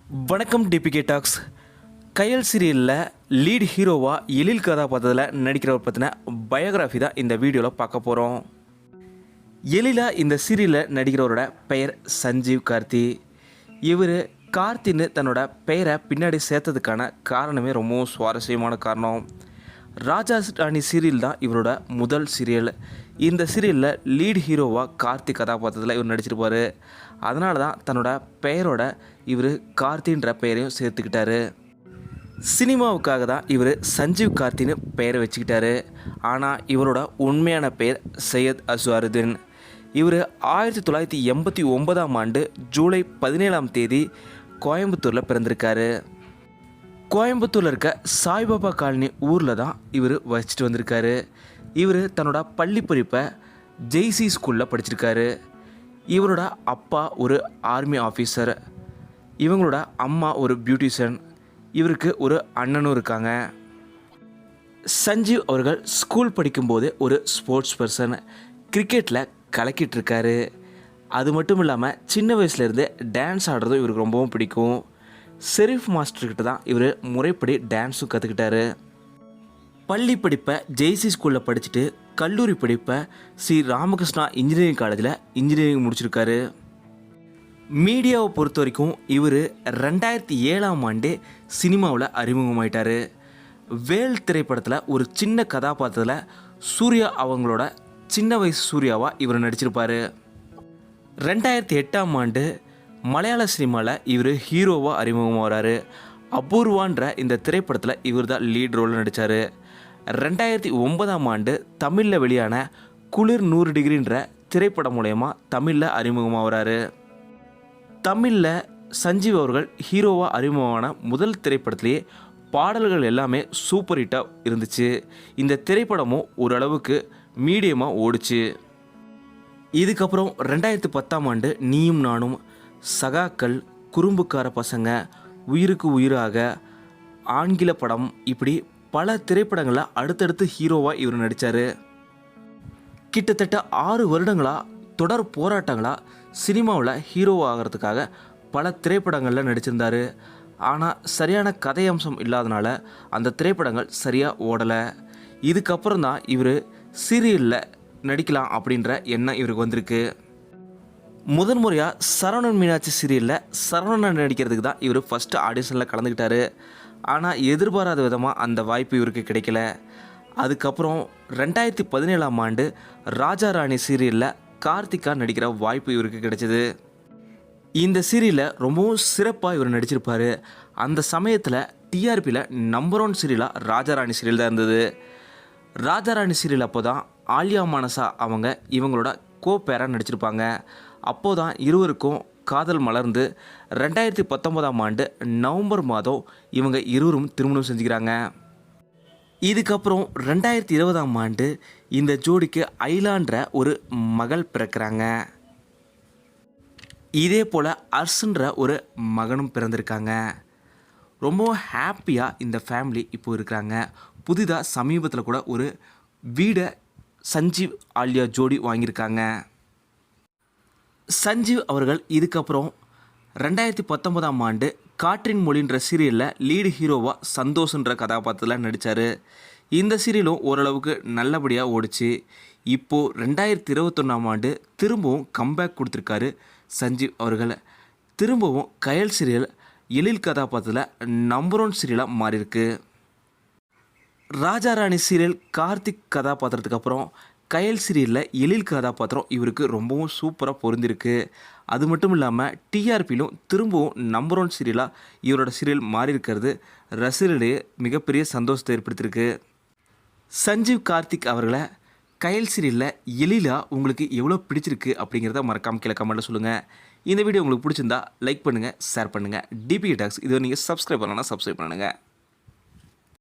வணக்கம் DPK tax. கயல் சீரியலில் lead ஹீரோவாக எழில் கதாபாத்திரத்தில் நடிக்கிறவர் பற்றின பயோகிராஃபி தான் இந்த வீடியோவில் பார்க்க போகிறோம். எழிலாக இந்த சீரியலில் நடிக்கிறவரோட பெயர் சஞ்சீவ் கார்த்தி. இவர் கார்த்தின்னு தன்னோட பெயரை பின்னாடி சேர்த்ததுக்கான காரணமே ரொம்பவும் சுவாரஸ்யமான காரணம். ராஜா ராணி சீரியல் தான் இவரோட முதல் சீரியல். இந்த சீரியலில் லீட் ஹீரோவாக கார்த்தி கதாபாத்திரத்தில் இவர் நடிச்சிருப்பார். அதனால தான் தன்னோட பெயரோட இவர் கார்த்தின்ற பெயரையும் சேர்த்துக்கிட்டாரு. சினிமாவுக்காக தான் இவர் சஞ்சீவ் கார்த்தின்னு பெயரை வச்சுக்கிட்டாரு. ஆனால் இவரோட உண்மையான பெயர் சையத் அஸ்வாருதீன். இவர் 1989 ஜூலை 17 கோயம்புத்தூரில் பிறந்திருக்காரு. கோயம்புத்தூரில் இருக்க சாய்பாபா காலனி ஊரில் தான் இவர் வசிச்சுட்டு வந்திருக்காரு. இவர் தன்னோட பள்ளி படிப்பை ஜெய்சி ஸ்கூலில் படிச்சிருக்காரு. இவரோட அப்பா ஒரு ஆர்மி ஆஃபீஸர், இவங்களோட அம்மா ஒரு பியூட்டிஷியன், இவருக்கு ஒரு அண்ணனும் இருக்காங்க. சஞ்சீவ் அவர்கள் ஸ்கூல் படிக்கும்போது ஒரு ஸ்போர்ட்ஸ் பர்சன், கிரிக்கெட்டில் கலக்கிட்டு இருக்காரு. அது மட்டும் இல்லாமல் சின்ன வயசுலேருந்து டான்ஸ் ஆடுறதும் இவருக்கு ரொம்பவும் பிடிக்கும். ஷெரீஃப் மாஸ்டர்கிட்ட தான் இவர் முறைப்படி டான்ஸும் கற்றுக்கிட்டாரு. பள்ளி படிப்பை ஜெய்சி ஸ்கூலில் படிச்சுட்டு கல்லூரி படிப்பை ஸ்ரீ ராமகிருஷ்ணா இன்ஜினியரிங் காலேஜில் இன்ஜினியரிங் முடிச்சிருக்காரு. மீடியாவை பொறுத்த வரைக்கும் இவர் 2007 சினிமாவில் அறிமுகமாயிட்டார். வேல் திரைப்படத்தில் ஒரு சின்ன கதாபாத்திரத்தில் சூர்யா அவங்களோட சின்ன வயசு சூர்யாவாக இவர் நடிச்சிருப்பார். 2008 மலையாள சினிமாவில் இவர் ஹீரோவாக அறிமுகமாகிறாரு. அபூர்வான்ற இந்த திரைப்படத்தில் இவர் தான் லீட் ரோலில் நடித்தார். 2009 தமிழில் வெளியான குளிர் 100 டிகிரின்ற திரைப்படம் மூலயமா தமிழில் அறிமுகமாகிறாரு. தமிழில் சஞ்சீவ் அவர்கள் ஹீரோவாக அறிமுகமான முதல் திரைப்படத்திலேயே பாடல்கள் எல்லாமே சூப்பர் ஹிட்டாக இருந்துச்சு. இந்த திரைப்படமும் ஓரளவுக்கு மீடியமாக ஓடிச்சு. இதுக்கப்புறம் 2010 நீயும் நானும், சகாக்கள், குறும்புக்கார பசங்க, உயிருக்கு உயிராக, ஆங்கில படம், இப்படி பல திரைப்படங்களில் அடுத்தடுத்து ஹீரோவாக இவர் நடித்தார். கிட்டத்தட்ட 6 வருடங்களாக தொடர் போராட்டங்களாக சினிமாவில் ஹீரோவாகிறதுக்காக பல திரைப்படங்களில் நடிச்சிருந்தார். ஆனால் சரியான கதையம்சம் இல்லாதனால அந்த திரைப்படங்கள் சரியாக ஓடலை. இதுக்கப்புறம் தான் இவர் சீரியலில் நடிக்கலாம் அப்படின்ற எண்ணம் இவருக்கு வந்திருக்கு. முதன் முறையாக சரவணன் மீனாட்சி சீரியலில் சரவணன் நடிக்கிறதுக்கு தான் இவர் ஃபஸ்ட்டு ஆடிஷனில் கலந்துக்கிட்டார். ஆனால் எதிர்பாராத விதமாக அந்த வாய்ப்பு இவருக்கு கிடைக்கல. அதுக்கப்புறம் 2017 ராஜா ராணி சீரியலில் கார்த்திகா நடிக்கிற வாய்ப்பு இவருக்கு கிடைச்சிது. இந்த சீரியலில் ரொம்பவும் சிறப்பாக இவர் நடிச்சிருப்பார். அந்த சமயத்தில் டிஆர்பியில் நம்பர் 1 சீரியலாக ராஜா ராணி சீரியல் தான் இருந்தது. ராஜா ராணி சீரியல் அப்போ தான் ஆலியா மானசா அவங்க இவங்களோட பேராக நடிச்சிருப்பாங்க. அப்போது தான் இருவருக்கும் காதல் மலர்ந்து 2019 நவம்பர் மாதம் இவங்க இருவரும் திருமணம் செஞ்சுக்கிறாங்க. இதுக்கப்புறம் 2020 இந்த ஜோடிக்கு ஐலான்ற ஒரு மகள் பிறக்கிறாங்க. இதே போல் அர்ஷன்ற ஒரு மகனும் பிறந்திருக்காங்க. ரொம்ப ஹாப்பியாக இந்த ஃபேமிலி இப்போ இருக்கிறாங்க. புதிதாக சமீபத்தில் கூட ஒரு வீடை சஞ்சீவ் ஆலியா ஜோடி வாங்கியிருக்காங்க. சஞ்சீவ் அவர்கள் இதுக்கப்புறம் 2019 காற்றின் மொழின்ற சீரியலில் லீடு ஹீரோவாக சந்தோஷன்ற கதாபாத்திரத்தில் நடித்தார். இந்த சீரியலும் ஓரளவுக்கு நல்லபடியாக ஓடிச்சு. இப்போது 2021 திரும்பவும் கம்பேக் கொடுத்துருக்காரு சஞ்சீவ் அவர்கள். திரும்பவும் கயல் சீரியல் எழில் கதாபாத்திரத்தில் நம்பர் 1 சீரியலாக மாறியிருக்கு. ராஜா ராணி சீரியல் கார்த்திக் கதாபாத்திரத்துக்கு அப்புறம் கயல் சீரியலில் எழில் கதாபாத்திரம் இவருக்கு ரொம்பவும் சூப்பராக பொருந்திருக்கு. அது மட்டும் இல்லாமல் டிஆர்பியிலும் திரும்பவும் நம்பர் 1 சீரியலாக இவரோட சீரியல் மாறி இருக்கிறது ரசிகர்களிடையே மிகப்பெரிய சந்தோஷத்தை ஏற்படுத்தியிருக்கு. சஞ்சீவ் கார்த்திக் அவர்களை கயல் சீரியலில் எழிலாக உங்களுக்கு எவ்வளோ பிடிச்சிருக்கு அப்படிங்கிறத மறக்காமல் கீழே கமெண்ட்டில் சொல்லுங்கள். இந்த வீடியோ உங்களுக்கு பிடிச்சிருந்தா லைக் பண்ணுங்கள், ஷேர் பண்ணுங்கள். டிபிகே டாக்ஸ் இது நீங்கள் சப்ஸ்கிரைப் பண்ணலன்னா சப்ஸ்கிரைப் பண்ணுங்கள்.